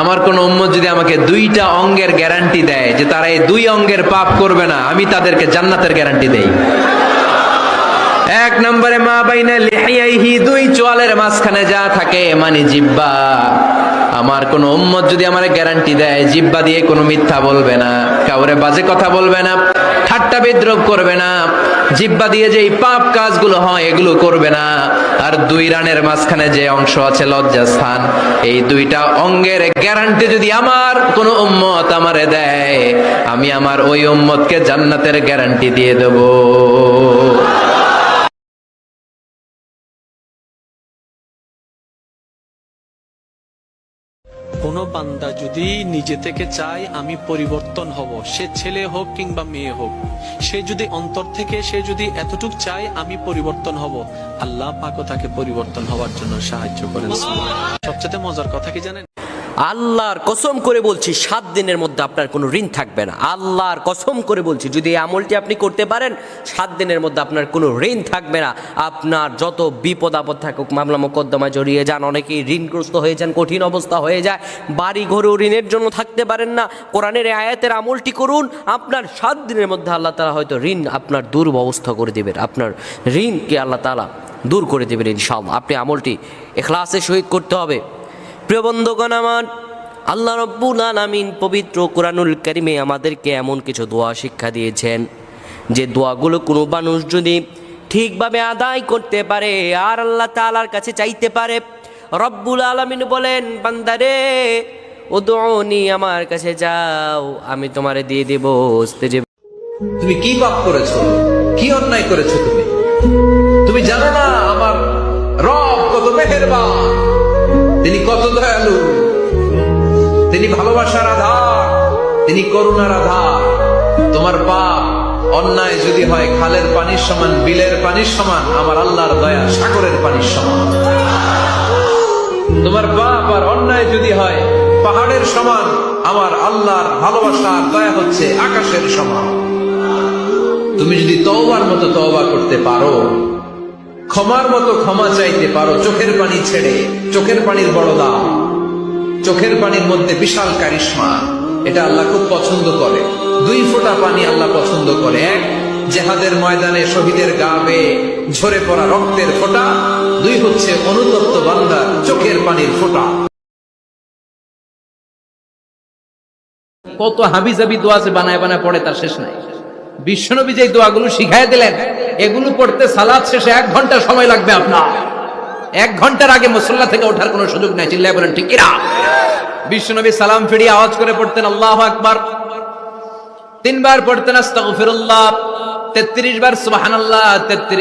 আমার কোন উম্মত যদি আমাকে দুইটা অঙ্গের গ্যারান্টি দেয় যে তারা এই দুই অঙ্গের পাপ করবে না, আমি তাদেরকে জান্নাতের গ্যারান্টি দেই। এক নম্বরে মা বাইনা লিহিয়াইহি, দুই চোয়ালের মাঝখানে যা থাকে মানে জিহ্বা। আমার কোন উম্মত যদি আমার গ্যারান্টি দেয় জিহ্বা দিয়ে কোনো মিথ্যা বলবে না, কাউরে বাজে কথা বলবে না, ঠাট্টা বিদ্রূপ করবে না, জিহ্বা দিয়ে যে এই পাপ কাজগুলো হয় এগুলো করবে না। আর দুই রানের মাঝখানে যে অংশ আছে লজ্জাস্থান, এই দুইটা অঙ্গের গ্যারান্টি যদি আমার কোন উম্মত আমারে দেয়, আমি আমার ওই উম্মতকে জান্নাতের গ্যারান্টি দিয়ে দেব। কোন বান্দা যদি নিজে থেকে চায় আমি পরিবর্তন হব, সে ছেলে হোক কিংবা মেয়ে হোক, সে যদি অন্তর থেকে সে যদি এতটুক চায় আমি পরিবর্তন হব, আল্লাহ পাকও তাকে পরিবর্তন হওয়ার জন্য সাহায্য করেন। সবচেয়ে মজার কথা কি জানেন? আল্লাহর কসম করে বলছি 7 দিনের মধ্যে আপনার কোনো ঋণ থাকবে না। আল্লাহর কসম করে বলছি, যদি এই আমলটি আপনি করতে পারেন 7 দিনের মধ্যে আপনার কোনো ঋণ থাকবে না। আপনার যত বিপদ আপদ থাকুক, মামলা মোকদ্দমায় জড়িয়ে যান, অনেকেই ঋণগ্রস্ত হয়ে যান, কঠিন অবস্থা হয়ে যায়, বাড়ি ঘরেও ঋণের জন্য থাকতে পারেন না, কোরআনের এই আয়াতের আমলটি করুন, আপনার 7 দিনের মধ্যে আল্লাহ তাআলা হয়তো ঋণ আপনার দুর্ব্যবস্থা করে দেবেন, আপনার ঋণকে আল্লাহ তাআলা দূর করে দেবেন ইনশাআল্লাহ। আপনি আমলটি ইখলাসের সহিত করতে হবে। প্রিয় বন্ধুগণ আমার, আল্লাহ রাব্বুল আলামিন পবিত্র কোরআনুল কারীমে আমাদেরকে এমন কিছু দোয়া শিক্ষা দিয়েছেন যে দোয়াগুলো কোনো মানুষ যদি ঠিকভাবে আদায় করতে পারে আর আল্লাহ তাআলার কাছে চাইতে পারে, রব্বুল আলামিন বলেন, বান্দারে উদউনি, আমার কাছে যাও, আমি তোমারে দিয়ে দেব। তুমি কি পাপ করেছো, কি অন্যায় করেছো? তুমি জানো না আমার রব কত মেহেরবান, তিনি কত দয়ালু, তিনি ভালোবাসার আধার, তিনি করুণার আধার। তোমার পাপ অন্যায় যদি হয় খালের পানির সমান, বিলের পানির সমান, আমার আল্লাহর দয়া সাগরের পানির সমান। তোমার পাপ আর অন্যায় যদি হয় পাহাড়ের সমান, আমার আল্লাহর ভালোবাসার দয়া হচ্ছে আকাশের সমান। তুমি যদি তওবার মতো তওবা করতে পারো, ক্ষমার মতো ক্ষমা চাইতে পারো, চোখের পানি ছেড়ে, চোখের পানির বড় দাম, চোখের পানির মধ্যে বিশাল কারিশমা, এটা আল্লাহ খুব পছন্দ করে। 2 ফোঁটা পানি আল্লাহ পছন্দ করে। এক, জিহাদের ময়দানে শহীদের গা বেয়ে ঝরে পড়া রক্তের ফোঁটা। 2 হচ্ছে অনুতপ্ত বান্দার চোখের পানির ফোঁটা। কত হাবিজাবি দোয়া যে বানায় বানায় পড়ে তার শেষ নাই। বিশ্বনবী যে দোয়াগুলো শিখাই দিলেন, এগুলো পড়তে সালাত শেষে 1 ঘন্টা সময় লাগবে আপনার। 1 ঘন্টার আগে মুসল্লা থেকে ওঠার কোনো সুযোগ নাই। চিল্লায় বলেন ঠিক কিনা? বিশ্বনবী সালাম ফিরিয়ে আওয়াজ করে পড়তেন আল্লাহু আকবার, 3 বার পড়তেন আস্তাগফিরুল্লাহ, 33 বার সুবহানাল্লাহ, 33